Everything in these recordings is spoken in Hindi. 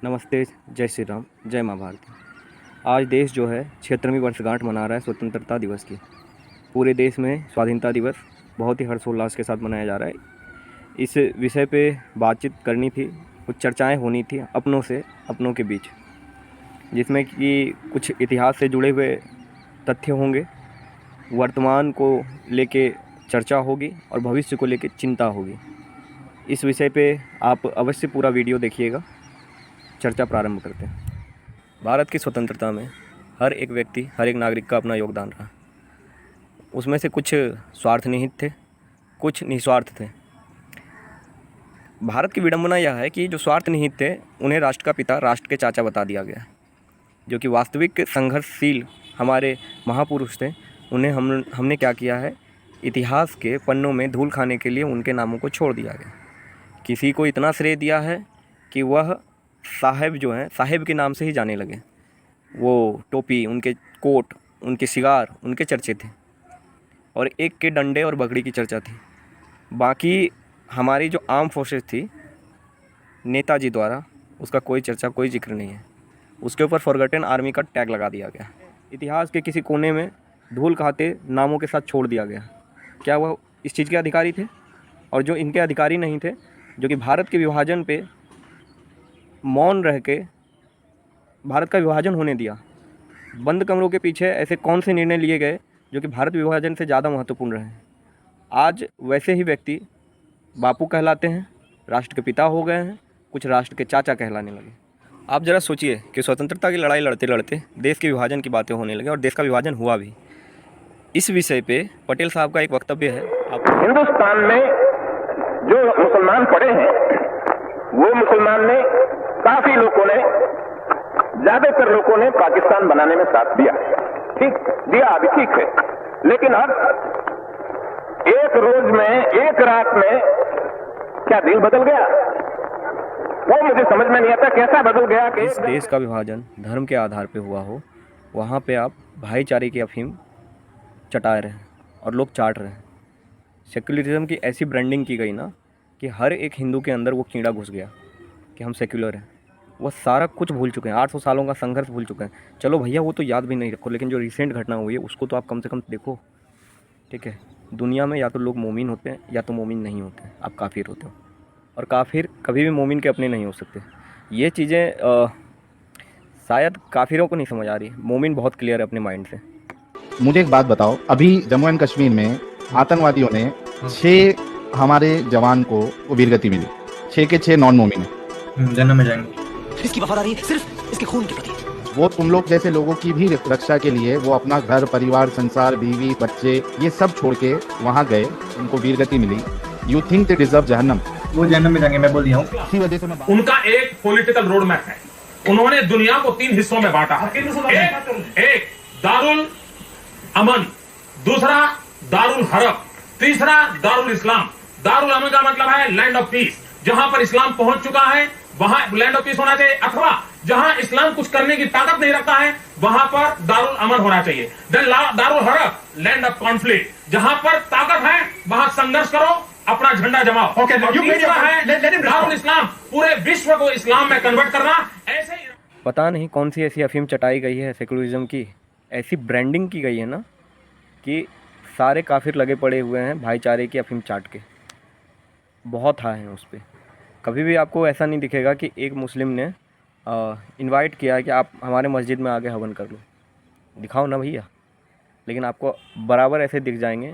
नमस्ते, जय श्री राम, जय माँ भारती। आज देश जो है 76वीं वर्षगांठ मना रहा है स्वतंत्रता दिवस की। पूरे देश में स्वाधीनता दिवस बहुत ही हर्षोल्लास के साथ मनाया जा रहा है। इस विषय पे बातचीत करनी थी, कुछ चर्चाएं होनी थी अपनों से अपनों के बीच, जिसमें कि कुछ इतिहास से जुड़े हुए तथ्य होंगे, वर्तमान को लेके चर्चा होगी और भविष्य को लेके चिंता होगी। इस विषय पे आप अवश्य पूरा वीडियो देखिएगा। चर्चा प्रारंभ करते हैं। भारत की स्वतंत्रता में हर एक व्यक्ति, हर एक नागरिक का अपना योगदान रहा। उसमें से कुछ स्वार्थ निहित थे, कुछ निस्वार्थ थे। भारत की विडंबना यह है कि जो स्वार्थ निहित थे उन्हें राष्ट्र का पिता, राष्ट्र के चाचा बता दिया गया, जो कि वास्तविक संघर्षशील हमारे महापुरुष थे। उन्हें हमने क्या किया है, इतिहास के पन्नों में धूल खाने के लिए उनके नामों को छोड़ दिया गया। किसी को इतना श्रेय दिया है कि वह साहेब जो हैं, साहेब के नाम से ही जाने लगे। वो टोपी, उनके कोट, उनके सिगार, उनके चर्चे थे, और एक के डंडे और बकरी की चर्चा थी। बाकी हमारी जो आर्म फोर्सेस थी नेताजी द्वारा, उसका कोई चर्चा, कोई जिक्र नहीं है। उसके ऊपर फॉरगॉटन आर्मी का टैग लगा दिया गया। इतिहास के किसी कोने में धूल खाते नामों के साथ छोड़ दिया गया। क्या वह इस चीज़ के अधिकारी थे? और जो इनके अधिकारी नहीं थे, जो कि भारत के विभाजन पे मौन रह के भारत का विभाजन होने दिया। बंद कमरों के पीछे ऐसे कौन से निर्णय लिए गए जो कि भारत विभाजन से ज़्यादा महत्वपूर्ण रहे? आज वैसे ही व्यक्ति बापू कहलाते हैं, राष्ट्र के पिता हो गए हैं, कुछ राष्ट्र के चाचा कहलाने लगे। आप ज़रा सोचिए कि स्वतंत्रता की लड़ाई लड़ते लड़ते देश के विभाजन की बातें होने लगी, और देश का विभाजन हुआ भी। इस विषय पे पटेल साहब का एक वक्तव्य है। आप हिंदुस्तान में जो मुसलमान पड़े हैं, वो मुसलमान ने, काफी लोगों ने, ज्यादातर लोगों ने पाकिस्तान बनाने में साथ दिया। ठीक दिया, अभी ठीक है। लेकिन अब एक रोज में, एक रात में क्या दिल बदल गया? वो मुझे समझ में नहीं आता कैसा बदल गया कि इस देश का विभाजन धर्म के आधार पे हुआ हो, वहाँ पे आप भाईचारे की अफीम चटा रहे हैं और लोग चाट रहे हैं। सेक्युलरिज्म की ऐसी ब्रांडिंग की गई ना कि हर एक हिंदू के अंदर वो कीड़ा घुस गया कि हम सेक्युलर हैं। वो सारा कुछ भूल चुके हैं, 800 सालों का संघर्ष भूल चुके हैं। चलो भैया, वो तो याद भी नहीं रखो, लेकिन जो रिसेंट घटना हुई है उसको तो आप कम से कम देखो। ठीक है, दुनिया में या तो लोग मोमिन होते हैं या तो मोमिन नहीं होते हैं। आप काफिर होते हो, और काफिर कभी भी मोमिन के अपने नहीं हो सकते। ये चीज़ें शायद काफिरों को नहीं समझ आ रही। मोमिन बहुत क्लियर है अपने माइंड से। मुझे एक बात बताओ, अभी जम्मू एंड कश्मीर में आतंकवादियों ने 6 हमारे जवान को वीरगति मिली। 6 के 6 नॉन मोमिन है। जन्नत में जाएंगे। इसकी वफादारी सिर्फ इसके खून के प्रति है। वो तुम लोग जैसे लोगों की भी रक्षा के लिए वो अपना घर परिवार, संसार, बीवी, बच्चे, ये सब छोड़ के वहाँ गए, उनको वीरगति मिली। यू थिंक दे डिजर्व जहन्नम? वो जन्नत में जाएंगे, मैं बोल दिया हूँ। इसी वजह से मैं उनका एक पॉलिटिकल रोड मैप है। उन्होंने दुनिया को 3 हिस्सों में बांटा है। एक दारुल अमन, दूसरा दारुल हरब, तीसरा दारुल इस्लाम। दारुल अमन का मतलब है लैंड ऑफ पीस, जहां पर इस्लाम पहुंच चुका है वहां लैंड ऑफ पीस होना चाहिए, अथवा जहां इस्लाम कुछ करने की ताकत नहीं रखता है वहां पर दारुल अमन होना चाहिए। देन दारुल हरब, लैंड ऑफ कॉन्फ्लिक्ट, जहां पर ताकत है वहां संघर्ष करो, अपना झंडा जमाओ। Okay, you made it. Darul इस्लाम, पूरे विश्व को इस्लाम में कन्वर्ट करना। ऐसे ही पता नहीं कौन सी ऐसी अफीम चटाई गई है सेकुलरिज्म की, ऐसी ब्रांडिंग की गई है ना कि सारे काफिर लगे पड़े हुए हैं भाईचारे की अफीम चाट के। बहुत हाय हैं उस पर। कभी भी आपको ऐसा नहीं दिखेगा कि एक मुस्लिम ने इनवाइट किया है कि आप हमारे मस्जिद में आके हवन कर लो। दिखाओ ना भैया। लेकिन आपको बराबर ऐसे दिख जाएंगे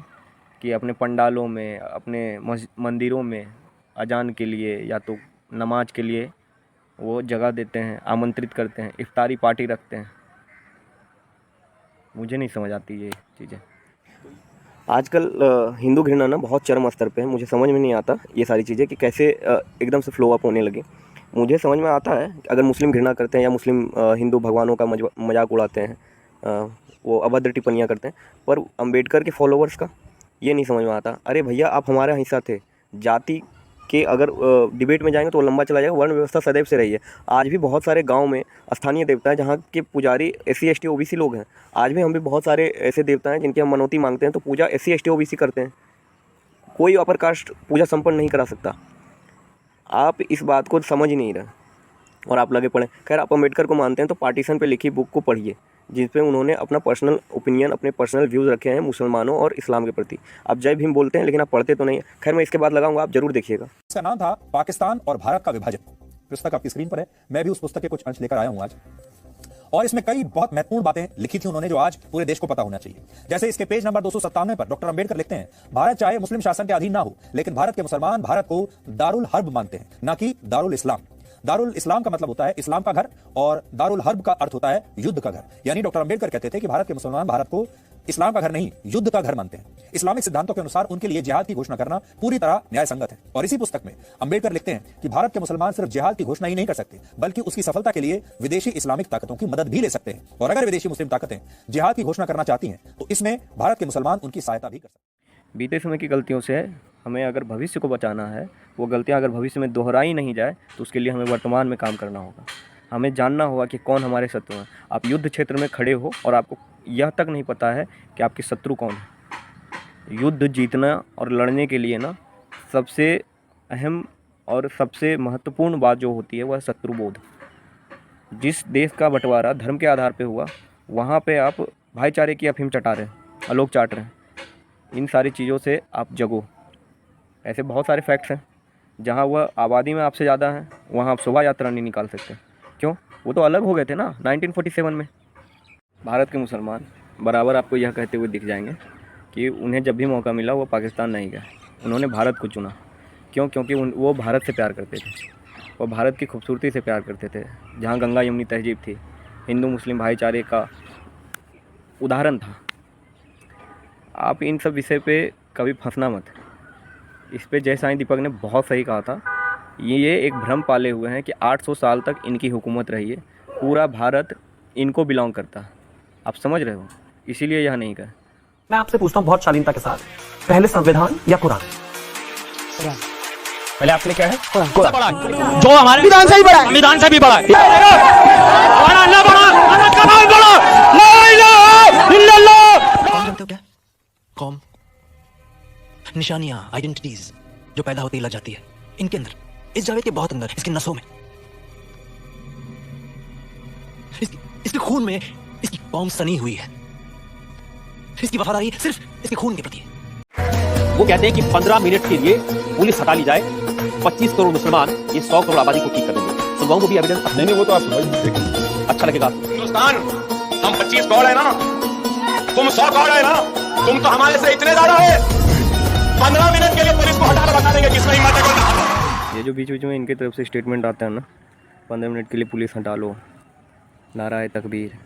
कि अपने पंडालों में, अपने मंदिरों में अजान के लिए या तो नमाज के लिए वो जगह देते हैं, आमंत्रित करते हैं, इफ्तारी पार्टी रखते हैं। मुझे नहीं समझ आती ये चीज़ें। आजकल हिंदू घृणा ना बहुत चरम स्तर पे है। मुझे समझ में नहीं आता ये सारी चीज़ें कि कैसे एकदम से फ्लो अप होने लगी। मुझे समझ में आता है अगर मुस्लिम घृणा करते हैं या मुस्लिम हिंदू भगवानों का मजाक उड़ाते हैं, वो अभद्र टिप्पणियाँ करते हैं, पर अंबेडकर के फॉलोवर्स का ये नहीं समझ में आता। अरे भैया, आप हमारा हिस्सा थे। जाति के अगर डिबेट में जाएंगे तो लंबा चला जाएगा। वर्ण व्यवस्था सदैव से रही है। आज भी बहुत सारे गांव में स्थानीय देवता है जहां के पुजारी SC ST OBC लोग हैं। आज भी हम भी बहुत सारे ऐसे देवता हैं जिनकी हम मनौती मांगते हैं तो पूजा SC ST OBC करते हैं। कोई अपर कास्ट पूजा संपन्न नहीं करा सकता। आप इस बात को समझ ही नहीं रहे। और आप लगे पढ़ें। खैर आप अम्बेडकर को मानते हैं तो पार्टीशन पे लिखी बुक को पढ़िए, जिस पे उन्होंने अपना पर्सनल ओपिनियन, अपने पर्सनल व्यूज़ रखे हैं मुसलमानों और इस्लाम के प्रति। आप जय भीम बोलते हैं लेकिन आप पढ़ते तो नहीं है। खैर मैं इसके बाद लगाऊंगा, आप जरूर देखिएगा। इसका नाम था पाकिस्तान और भारत का विभाजन। पुस्तक आपकी स्क्रीन पर है, मैं भी उस पुस्तक के कुछ अंश लेकर आया हूं आज, और इसमें कई बहुत महत्वपूर्ण बातें लिखी थी उन्होंने जो आज पूरे देश को पता होना चाहिए। जैसे इसके पेज नंबर 297 पर डॉक्टर अंबेडकर लिखते हैं, भारत चाहे मुस्लिम शासन के अधीन ना हो, लेकिन भारत के मुसलमान भारत को दारुल हर्ब मानते हैं, ना कि दारुल इस्लाम। दारुल इस्लाम का मतलब होता है इस्लाम का घर, और दारुल हर्ब का अर्थ होता है युद्ध का घर। यानी डॉक्टर अंबेडकर कहते थे कि भारत के मुसलमान भारत को इस्लाम का घर नहीं, युद्ध का घर मानते हैं। इस्लामिक सिद्धांतों के अनुसार उनके लिए जिहाद की घोषणा करना पूरी तरह न्याय संगत है। और इसी पुस्तक में अंबेडकर लिखते हैं कि भारत के मुसलमान सिर्फ जिहाद की घोषणा ही नहीं कर सकते, बल्कि उसकी सफलता के लिए विदेशी इस्लामिक ताकतों की मदद भी ले सकते हैं। और अगर विदेशी मुस्लिम ताकतें जिहाद की घोषणा करना चाहती हैं तो इसमें भारत के मुसलमान उनकी सहायता भी कर सकते हैं। बीते समय की गलतियों से हमें अगर भविष्य को बचाना है, वो गलतियां अगर भविष्य में दोहराई नहीं जाए, तो उसके लिए हमें वर्तमान में काम करना होगा। हमें जानना होगा कि कौन हमारे शत्रु हैं। आप युद्ध क्षेत्र में खड़े हो और आपको यह तक नहीं पता है कि आपके शत्रु कौन है। युद्ध जीतना और लड़ने के लिए ना सबसे अहम और सबसे महत्वपूर्ण बात जो होती है वह शत्रुबोध। जिस देश का बंटवारा धर्म के आधार पे हुआ, वहाँ पे आप भाईचारे की अफीम चटा रहे हैं, आलोक चाट रहे हैं। इन सारी चीज़ों से आप जगो। ऐसे बहुत सारे फैक्ट्स हैं, जहाँ वह आबादी में आपसे ज़्यादा हैं, वहाँ आप शोभा यात्रा नहीं निकाल सकते। क्यों? वो तो अलग हो गए थे ना 1947 में। भारत के मुसलमान बराबर आपको यह कहते हुए दिख जाएंगे कि उन्हें जब भी मौका मिला वो पाकिस्तान नहीं गए, उन्होंने भारत को चुना। क्यों? क्योंकि वो भारत से प्यार करते थे, वो भारत की खूबसूरती से प्यार करते थे, जहाँ गंगा यमुनी तहजीब थी, हिंदू मुस्लिम भाईचारे का उदाहरण था। आप इन सब विषय पे कभी फंसना मत। इस पे जय साईं दीपक ने बहुत सही कहा था। ये एक भ्रम पाले हुए हैं कि 800 साल तक इनकी हुकूमत रही है, पूरा भारत इनको बिलोंग करता है। आप समझ रहे हो, इसीलिए यह नहीं कहा। मैं आपसे पूछता हूँ बहुत शालीनता के साथ, पहले संविधान या कुरान? पहले आपके लिए क्या है? कुरान। जो हमारे संविधान से ही बड़ा है, संविधान से भी बड़ा है। कौम जानते हो क्या? कौम निशानियां, आइडेंटिटीज जो पैदा होती ही लग जाती है इनके अंदर, इस जावेद के बहुत अंदर, इसकी नसों में, इसके खून में इसकी कौम सनी हुई है। इसकी वफादारी सिर्फ इसके खून के प्रति है। वो कहते हैं कि 15 मिनट के लिए पुलिस हटा ली जाए, 25 करोड़ मुसलमान ये 100 करोड़ आबादी को ठीक कर देंगे। सुनवाऊं को भी एविडेंस? नहीं, वो तो आप अच्छा लगेगा। हिंदुस्तान हम 25 करोड़ है ना, तुम 100 करोड़ है ना, तुम तो हमारे से इतने ज्यादा है। 15 मिनट के लिए पुलिस को हटा कर बता देंगे किसमें हिम्मत है। ये जो बीच बीच में इनकी तरफ से स्टेटमेंट आता है ना, 15 मिनट के लिए पुलिस हटा लो, नाराए तकबीर,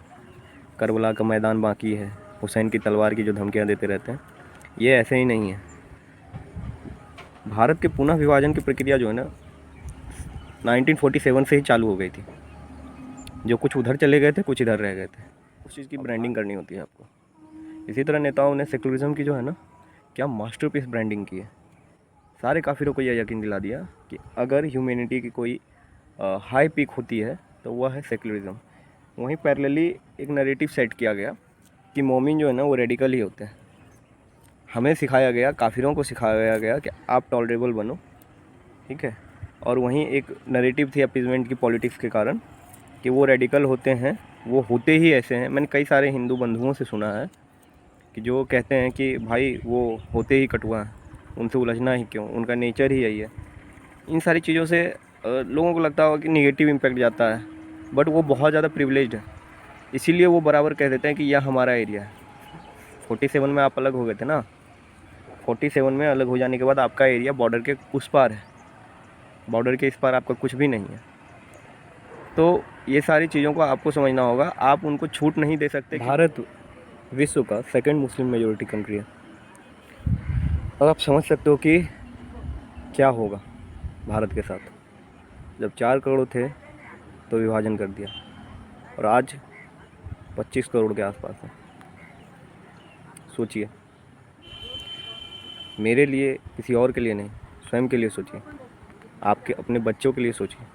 करबला का मैदान बाकी है, हुसैन की तलवार की जो धमकियां देते रहते हैं, ये ऐसे ही नहीं है। भारत के पुनः विभाजन की प्रक्रिया जो है ना 1947 से ही चालू हो गई थी। जो कुछ उधर चले गए थे, कुछ इधर रह गए थे। उस चीज़ की ब्रांडिंग करनी होती है आपको। इसी तरह नेताओं ने सेकुलरिज्म की जो है ना क्या मास्टरपीस ब्रांडिंग की है। सारे काफिरों को यह यकीन दिला दिया कि अगर ह्यूमैनिटी की कोई हाई पीक होती है तो वह है सेकुलरिज्म। वहीं पैरेलली एक नैरेटिव सेट किया गया कि मोमिन जो है ना वो रेडिकल ही होते हैं। हमें सिखाया गया, काफिरों को सिखाया गया कि आप टॉलरेबल बनो, ठीक है। और वहीं एक नैरेटिव थी अपीजमेंट की पॉलिटिक्स के कारण कि वो रेडिकल होते हैं, वो होते ही ऐसे हैं। मैंने कई सारे हिंदू बंधुओं से सुना है कि जो कहते हैं कि भाई वो होते ही कटुआ हैं, उनसे उलझना ही क्यों, उनका नेचर ही यही है। इन सारी चीज़ों से लोगों को लगता होगा कि नेगेटिव इम्पैक्ट जाता है, बट वो बहुत ज़्यादा प्रिविलेज्ड है, इसीलिए वो बराबर कह देते हैं कि यह हमारा एरिया है। 47 में आप अलग हो गए थे ना, 47 में अलग हो जाने के बाद आपका एरिया बॉर्डर के उस पार है, बॉर्डर के इस पार आपका कुछ भी नहीं है। तो ये सारी चीज़ों को आपको समझना होगा, आप उनको छूट नहीं दे सकते। भारत विश्व का सेकंड मुस्लिम मेजॉरिटी कंट्री है, और आप समझ सकते हो कि क्या होगा भारत के साथ। जब 4 करोड़ थे तो विभाजन कर दिया, और आज 25 करोड़ के आसपास है। सोचिए, मेरे लिए, किसी और के लिए नहीं, स्वयं के लिए सोचिए, आपके अपने बच्चों के लिए सोचिए।